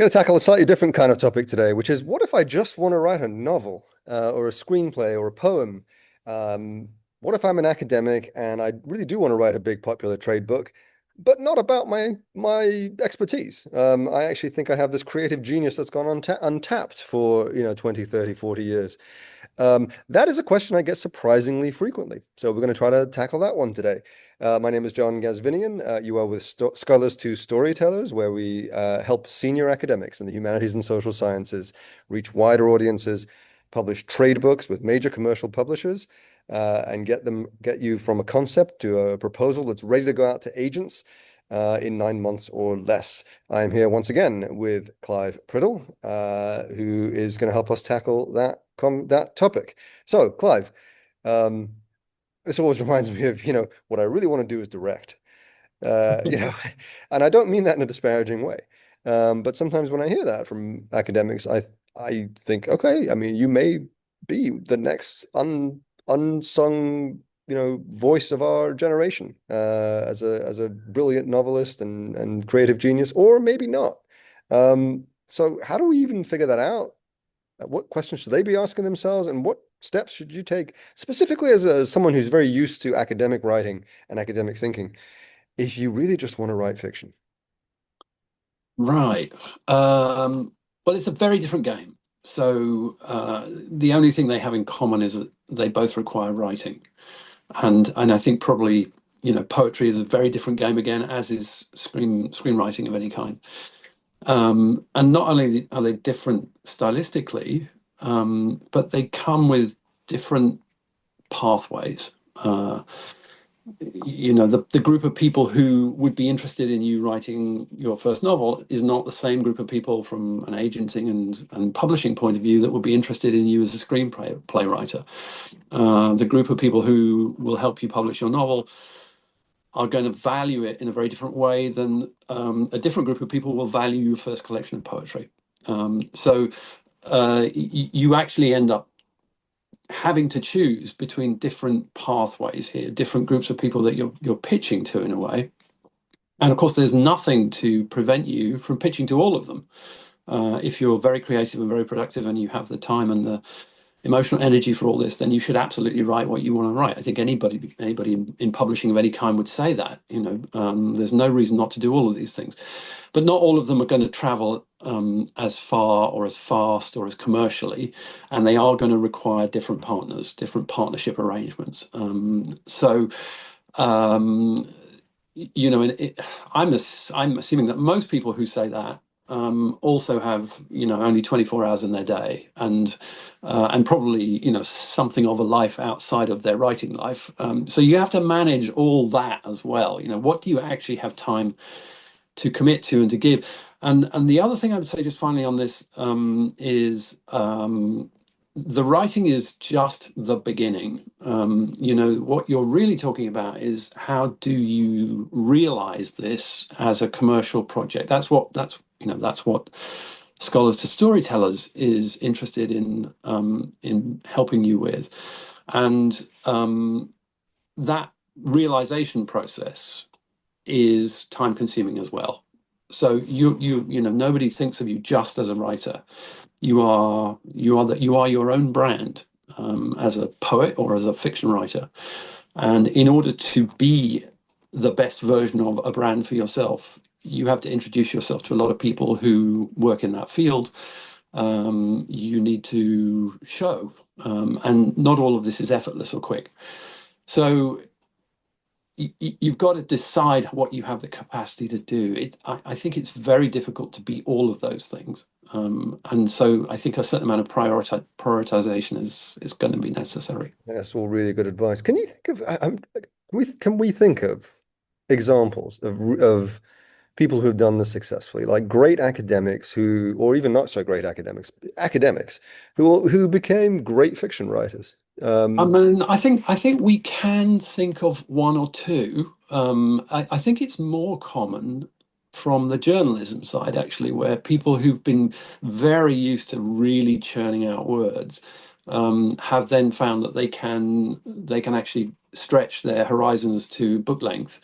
Going to tackle a slightly different kind of topic today, which is what if I just want to write a novel or a screenplay or a poem? Um, what if I'm an academic and I really do want to write a big popular trade book, but not about my expertise? I actually think I have this creative genius that's gone untapped for, 20, 30, 40 years. That is a question I get surprisingly frequently. So we're going to try to tackle that one today. My name is John Gazvinian. You are with Scholars to Storytellers, where we help senior academics in the humanities and social sciences reach wider audiences, publish trade books with major commercial publishers, and get you from a concept to a proposal that's ready to go out to agents in 9 months or less. I'm here once again with Clive Priddle, who is going to help us tackle that topic. So, Clive, um, this always reminds me of, what I really want to do is direct. Uh, you know, and I don't mean that in a disparaging way. But sometimes when I hear that from academics, I think, okay, I mean, you may be the next unsung, voice of our generation, as a brilliant novelist and creative genius, or maybe not. So how do we even figure that out? What questions should they be asking themselves, and what steps should you take specifically as someone who's very used to academic writing and academic thinking, if you really just want to write fiction? Right. Well, it's a very different game. So the only thing they have in common is that they both require writing, and I think probably poetry is a very different game again, as is screenwriting of any kind. And not only are they different stylistically, but they come with different pathways. The group of people who would be interested in you writing your first novel is not the same group of people from an agenting and publishing point of view that would be interested in you as a screenplay writer. The group of people who will help you publish your novel are going to value it in a very different way than a different group of people will value your first collection of poetry. So you actually end up having to choose between different pathways here, different groups of people that you're pitching to in a way. And of course, there's nothing to prevent you from pitching to all of them. If you're very creative and very productive and you have the time and the emotional energy for all this, then you should absolutely write what you want to write. I think anybody in publishing of any kind would say that. There's no reason not to do all of these things, but not all of them are going to travel as far or as fast or as commercially, and they are going to require different partners, different partnership arrangements. So. I'm assuming that most people who say that also have only 24 hours in their day, and probably something of a life outside of their writing life. So you have to manage all that as well. What do you actually have time to commit to and to give? And the other thing I would say just finally on this is the writing is just the beginning. What you're really talking about is how do you realize this as a commercial project? That's what Scholars to Storytellers is interested in helping you with, and that realization process is time consuming as well. So nobody thinks of you just as a writer. You are your own brand as a poet or as a fiction writer, and in order to be the best version of a brand for yourself, you have to introduce yourself to a lot of people who work in that field. You need to show, and not all of this is effortless or quick. So you've got to decide what you have the capacity to do. I think it's very difficult to be all of those things. And so I think a certain amount of prioritization is going to be necessary. That's all really good advice. Can you think of can we think of examples of people who've done this successfully, like great academics who, or even not so great academics who became great fiction writers? I Um, mean, I think we can think of one or two. I think it's more common from the journalism side, actually, where people who've been very used to really churning out words have then found that they can actually stretch their horizons to book length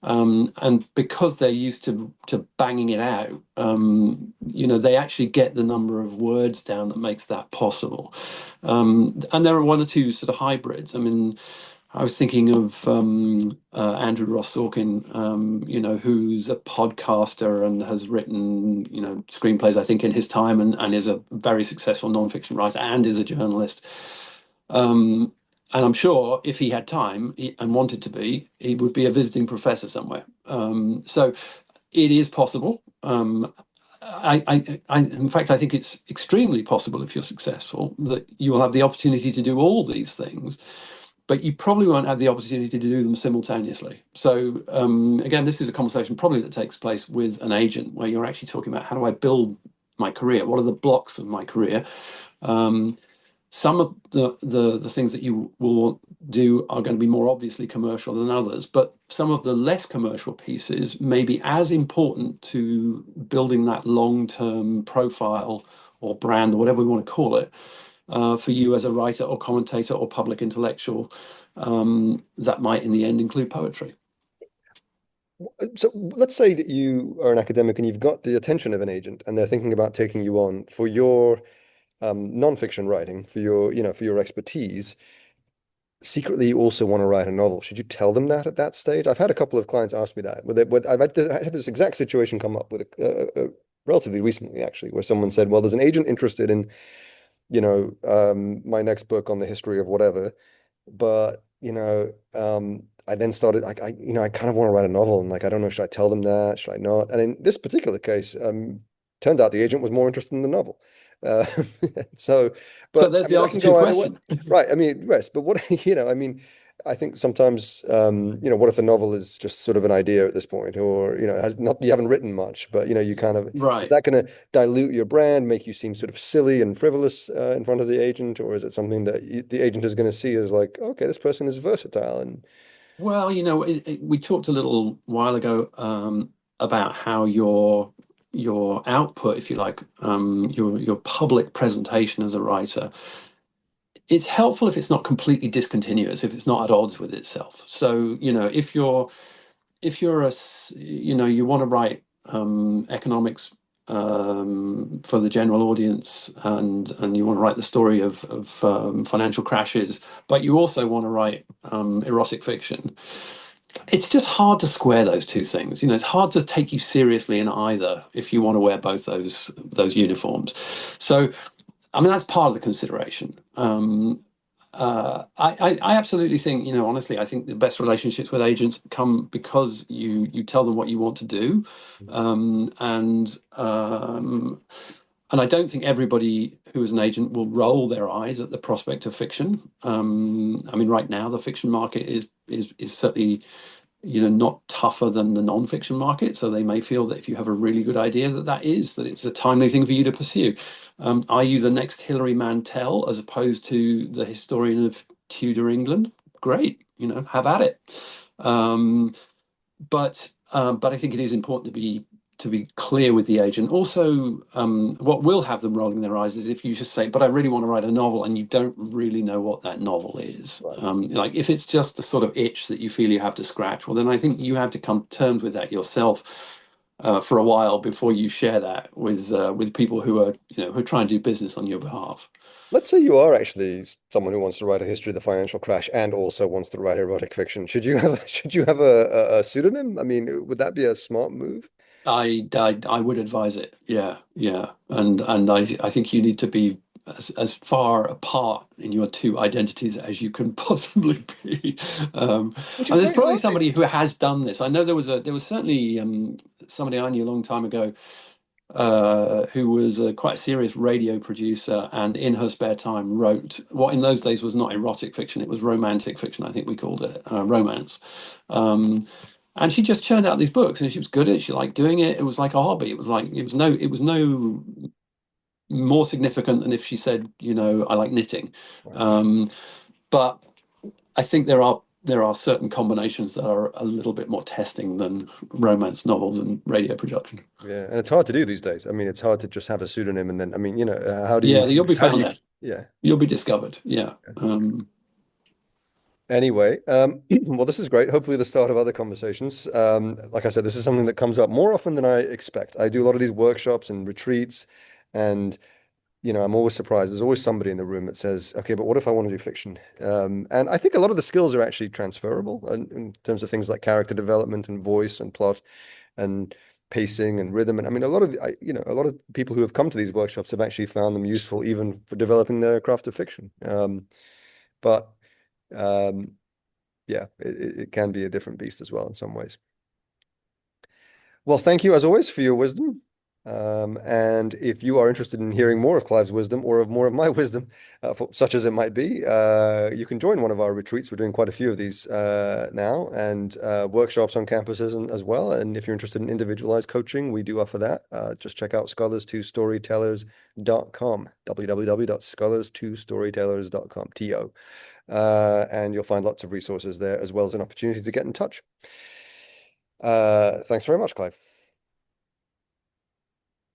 And because they're used to banging it out, they actually get the number of words down that makes that possible. And there are one or two sort of hybrids. I mean, I was thinking of Andrew Ross Sorkin, who's a podcaster and has written, screenplays, I think, in his time, and is a very successful nonfiction writer and is a journalist. And I'm sure if he had time and wanted to be, he would be a visiting professor somewhere. So it is possible. In fact, I think it's extremely possible if you're successful that you will have the opportunity to do all these things, but you probably won't have the opportunity to do them simultaneously. So again, this is a conversation probably that takes place with an agent where you're actually talking about how do I build my career? What are the blocks of my career? Some of the things that you will do are going to be more obviously commercial than others, but some of the less commercial pieces may be as important to building that long-term profile or brand or whatever we want to call it, for you as a writer or commentator or public intellectual, that might in the end include poetry. So let's say that you are an academic and you've got the attention of an agent and they're thinking about taking you on for your nonfiction writing, for your expertise. Secretly, you also want to write a novel. Should you tell them that at that stage? I've had a couple of clients ask me that. I had this exact situation come up with relatively recently, actually, where someone said, "Well, there's an agent interested in, my next book on the history of whatever, but I then started like I kind of want to write a novel, and like I don't know, should I tell them that? Should I not?" And in this particular case, turned out the agent was more interested in the novel. Uh, so, So but there's I the mean, that answer can to your go either way, question. right? I mean, yes, but what I mean, I think sometimes, what if the novel is just sort of an idea at this point, or has not you haven't written much, but you kind of is Right. that going to dilute your brand, make you seem sort of silly and frivolous in front of the agent, or is it something that the agent is going to see as like, okay, this person is versatile and Well, we talked a little while ago about how your output, if you like, your public presentation as a writer, it's helpful if it's not completely discontinuous, if it's not at odds with itself. So, if you're you want to write economics for the general audience, and you want to write the story of financial crashes, but you also want to write erotic fiction, it's just hard to square those two things. It's hard to take you seriously in either if you want to wear both those uniforms. So, I mean, that's part of the consideration. I absolutely think, honestly, I think the best relationships with agents come because you tell them what you want to do, and I don't think everybody who is an agent will roll their eyes at the prospect of fiction. I mean, right now the fiction market is certainly not tougher than the non-fiction market. So they may feel that if you have a really good idea that it's a timely thing for you to pursue. Are you the next Hilary Mantel as opposed to the historian of Tudor England? Great, have at it. But I think it is important to be clear with the agent. Also, what will have them rolling their eyes is if you just say, "But I really want to write a novel," and you don't really know what that novel is. right. Like if it's just a sort of itch that you feel you have to scratch, well, then I think you have to come to terms with that yourself for a while before you share that with people who are trying to do business on your behalf. Let's say you are actually someone who wants to write a history of the financial crash and also wants to write erotic fiction. Should you have a pseudonym? I mean, would that be a smart move? I would advise it. Yeah, yeah, and I think you need to be as far apart in your two identities as you can possibly be. Which And is there's very probably hard these somebody who days. has done this. I know there was certainly somebody I knew a long time ago who was quite a serious radio producer, and in her spare time wrote what in those days was not erotic fiction; it was romantic fiction. I think we called it romance. Um, and she just churned out these books, and she was good at it. She liked doing it. It was like a hobby. It was no more significant than if she said, I like knitting. Right. Um, but I think there are certain combinations that are a little bit more testing than romance novels and radio production. Yeah, and it's hard to do these days. I mean, it's hard to just have a pseudonym and then, I mean, how do you, Yeah, you'll be how do found you, out. yeah. You'll be discovered. Yeah. Anyway, well, this is great. Hopefully, the start of other conversations. Like I said, this is something that comes up more often than I expect. I do a lot of these workshops and retreats, and I'm always surprised. There's always somebody in the room that says, "Okay, but what if I want to do fiction?" And I think a lot of the skills are actually transferable in terms of things like character development and voice and plot and pacing and rhythm. And I mean, a lot of people who have come to these workshops have actually found them useful even for developing their craft of fiction. But um, yeah, it can be a different beast as well in some ways. Well, thank you as always for your wisdom. And if you are interested in hearing more of Clive's wisdom or of more of my wisdom, such as it might be, you can join one of our retreats. We're doing quite a few of these now, and workshops on campuses as well. And if you're interested in individualized coaching, we do offer that. Just check out scholars2storytellers.com, www.scholars2storytellers.com, TO. And you'll find lots of resources there, as well as an opportunity to get in touch. Thanks very much, Clive.